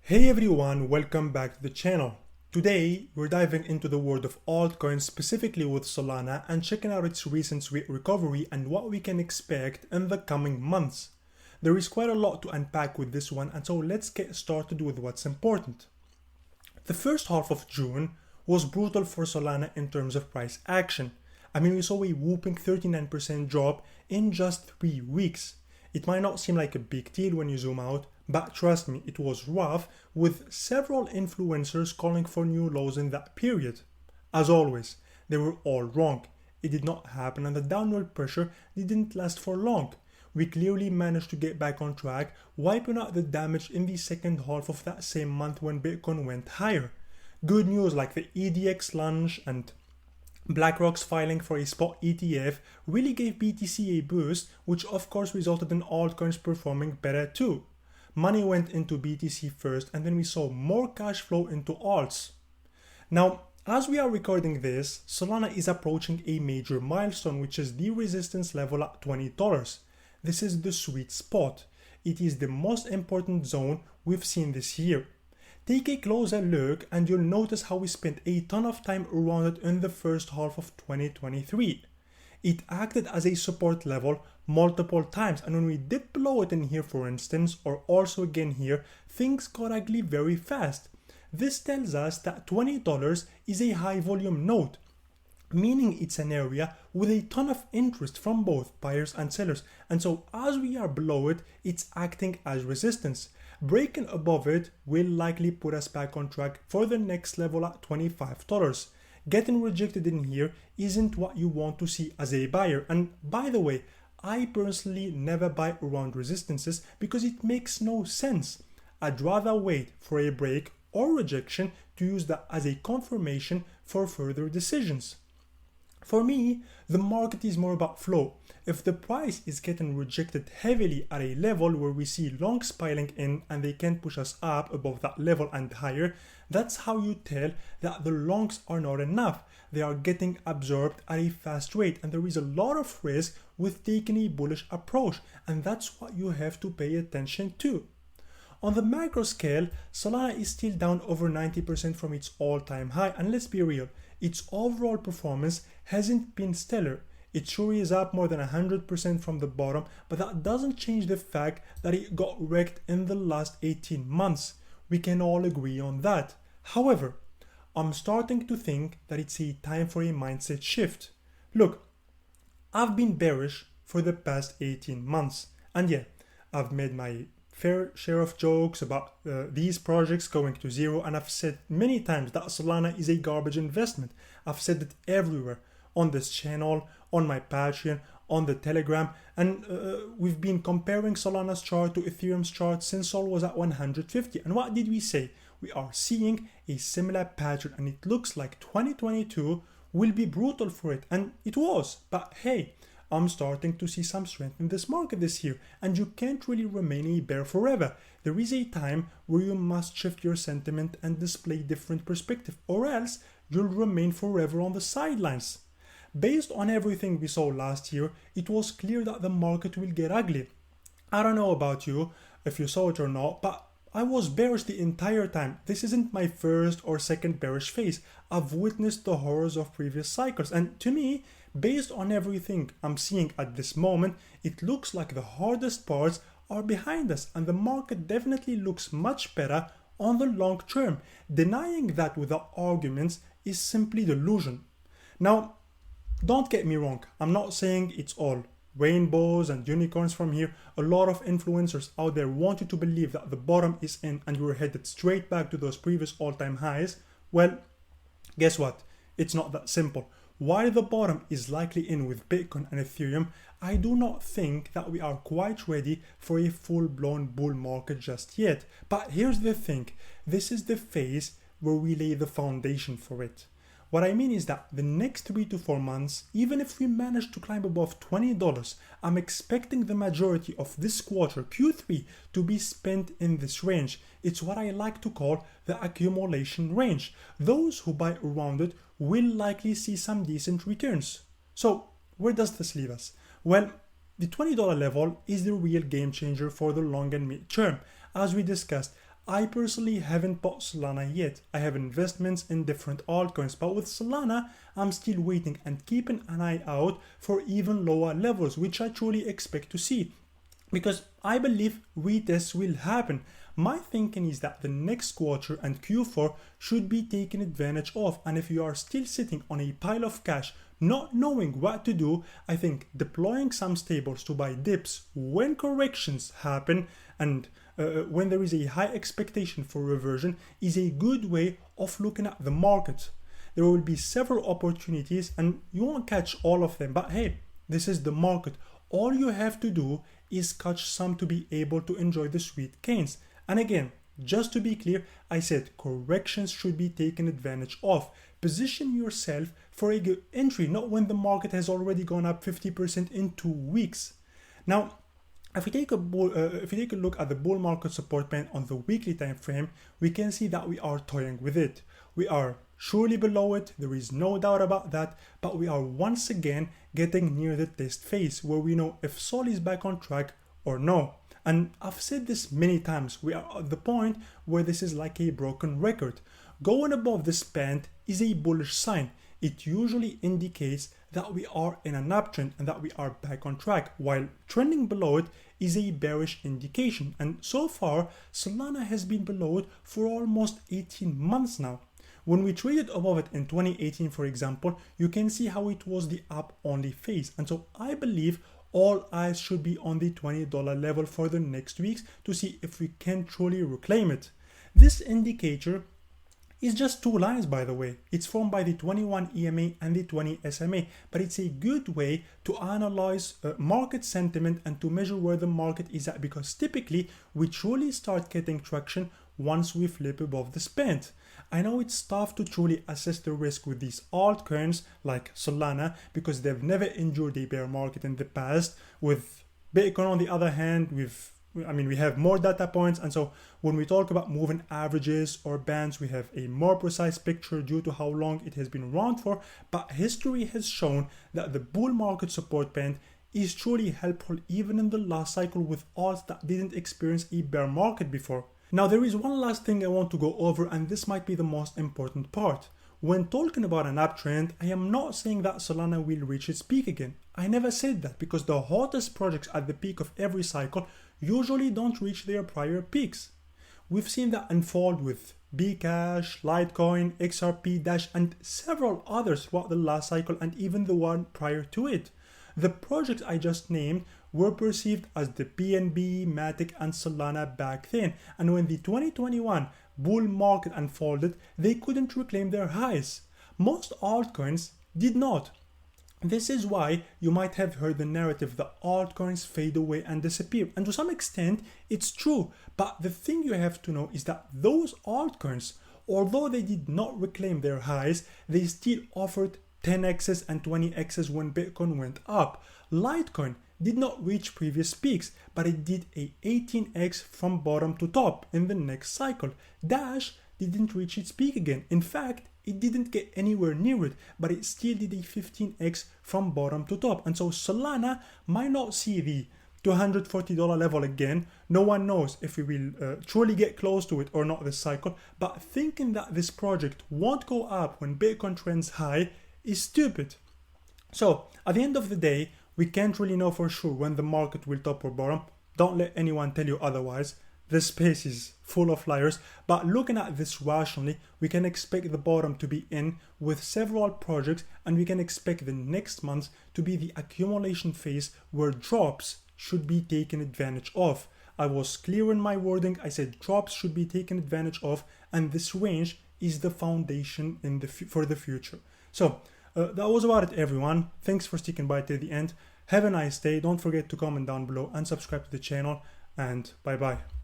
Hey everyone, welcome back to the channel. Today, we're diving into the world of altcoins, specifically with Solana, and checking out its recent recovery and what we can expect in the coming months. There is quite a lot to unpack with this one, and so let's get started with what's important. The first half of June was brutal for Solana in terms of price action. We saw a whooping 39% drop in just 3 weeks. It might not seem like a big deal when you zoom out, but trust me, it was rough, with several influencers calling for new lows in that period. As always, they were all wrong. It did not happen and the downward pressure didn't last for long. We clearly managed to get back on track, wiping out the damage in the second half of that same month when Bitcoin went higher. Good news like the EDX launch and BlackRock's filing for a spot ETF really gave BTC a boost, which of course resulted in altcoins performing better too. Money went into BTC first and then we saw more cash flow into alts. Now, as we are recording this, Solana is approaching a major milestone, which is the resistance level at $20. This is the sweet spot. It is the most important zone we've seen this year. Take a closer look and you'll notice how we spent a ton of time around it in the first half of 2023. It acted as a support level multiple times, and when we dipped below it in here, for instance, or also again here, things got ugly very fast. This tells us that $20 is a high volume node, meaning it's an area with a ton of interest from both buyers and sellers, and so as we are below it, it's acting as resistance. Breaking above it will likely put us back on track for the next level at $25. Getting rejected in here isn't what you want to see as a buyer, and by the way, I personally never buy around resistances because it makes no sense. I'd rather wait for a break or rejection to use that as a confirmation for further decisions. For me, the market is more about flow. If the price is getting rejected heavily at a level where we see longs piling in and they can push us up above that level and higher, that's how you tell that the longs are not enough. They are getting absorbed at a fast rate and there is a lot of risk with taking a bullish approach, and that's what you have to pay attention to. On the macro scale, Solana is still down over 90% from its all-time high, and let's be real, its overall performance hasn't been stellar. It sure is up more than 100% from the bottom, but that doesn't change the fact that it got wrecked in the last 18 months. We can all agree on that. However, I'm starting to think that it's a time for a mindset shift. Look, I've been bearish for the past 18 months, and yeah, I've made my fair share of jokes about these projects going to zero, and I've said many times that Solana is a garbage investment. I've said it everywhere, on this channel, on my Patreon, on the Telegram, and we've been comparing Solana's chart to Ethereum's chart since Sol was at 150. And what did we say? We are seeing a similar pattern, and it looks like 2022 will be brutal for it, and it was. But hey, I'm starting to see some strength in this market this year, and you can't really remain a bear forever. There is a time where you must shift your sentiment and display different perspective, or else you'll remain forever on the sidelines. Based on everything we saw last year, it was clear that the market will get ugly. I don't know about you, if you saw it or not, but I was bearish the entire time. This isn't my first or second bearish phase. I've witnessed the horrors of previous cycles, and to me, based on everything I'm seeing at this moment, it looks like the hardest parts are behind us and the market definitely looks much better on the long term. Denying that without arguments is simply delusion. Now, don't get me wrong, I'm not saying it's all rainbows and unicorns from here. A lot of influencers out there want you to believe that the bottom is in and you're headed straight back to those previous all-time highs. Well, guess what? It's not that simple. While the bottom is likely in with Bitcoin and Ethereum, I do not think that we are quite ready for a full-blown bull market just yet. But here's the thing, this is the phase where we lay the foundation for it. What I mean is that the next 3 to 4 months, even if we manage to climb above $20, I'm expecting the majority of this quarter, Q3, to be spent in this range. It's what I like to call the accumulation range. Those who buy around it will likely see some decent returns. So, where does this leave us? Well, the $20 level is the real game changer for the long and mid term. As we discussed, I personally haven't bought Solana yet. I have investments in different altcoins, but with Solana, I'm still waiting and keeping an eye out for even lower levels, which I truly expect to see, because I believe retests will happen. My thinking is that the next quarter and Q4 should be taken advantage of, and if you are still sitting on a pile of cash not knowing what to do, I think deploying some stables to buy dips when corrections happen and when there is a high expectation for reversion is a good way of looking at the market. There will be several opportunities and you won't catch all of them, but hey, this is the market. All you have to do is catch some to be able to enjoy the sweet gains. And again, just to be clear, I said corrections should be taken advantage of. Position yourself for a good entry, not when the market has already gone up 50% in 2 weeks. Now, if we take a look at the bull market support band on the weekly time frame, we can see that we are toying with it. We are surely below it, there is no doubt about that, but we are once again getting near the test phase where we know if Sol is back on track or no. And I've said this many times, we are at the point where this is like a broken record. Going above this band is a bullish sign. It usually indicates that we are in an uptrend and that we are back on track, while trending below it is a bearish indication. And so far, Solana has been below it for almost 18 months now. When we traded above it in 2018, for example, you can see how it was the up-only phase. And so I believe all eyes should be on the $20 level for the next weeks to see if we can truly reclaim it. This indicator is just two lines, by the way. It's formed by the 21 EMA and the 20 SMA, but it's a good way to analyze market sentiment and to measure where the market is at, because typically we truly start getting traction once we flip above the band. I know it's tough to truly assess the risk with these altcoins like Solana because they've never endured a bear market in the past. With Bitcoin, on the other hand, we have more data points, and so when we talk about moving averages or bands, we have a more precise picture due to how long it has been around for. But history has shown that the bull market support band is truly helpful even in the last cycle with alts that didn't experience a bear market before. Now, there is one last thing I want to go over, and this might be the most important part. When talking about an uptrend, I am not saying that Solana will reach its peak again. I never said that, because the hottest projects at the peak of every cycle usually don't reach their prior peaks. We've seen that unfold with Bcash, Litecoin, XRP, Dash, and several others throughout the last cycle and even the one prior to it. The projects I just named were perceived as the BNB, Matic, and Solana back then, and when the 2021 bull market unfolded, they couldn't reclaim their highs. Most altcoins did not. This is why you might have heard the narrative that altcoins fade away and disappear, and to some extent it's true, but the thing you have to know is that those altcoins, although they did not reclaim their highs, they still offered 10x's and 20x's when Bitcoin went up. Litecoin did not reach previous peaks, but it did a 18x from bottom to top in the next cycle. Dash didn't reach its peak again. In fact, it didn't get anywhere near it, but it still did a 15x from bottom to top. And so Solana might not see the $240 level again. No one knows if we will truly get close to it or not this cycle, but thinking that this project won't go up when Bitcoin trends high is stupid. So at the end of the day, we can't really know for sure when the market will top or bottom. Don't let anyone tell you otherwise. This space is full of liars, but looking at this rationally, we can expect the bottom to be in with several projects, and we can expect the next month to be the accumulation phase where drops should be taken advantage of. I was clear in my wording. I said drops should be taken advantage of, and this range is the foundation for the future. So that was about it, everyone. Thanks for sticking by till the end. Have a nice day. Don't forget to comment down below and subscribe to the channel, and bye bye.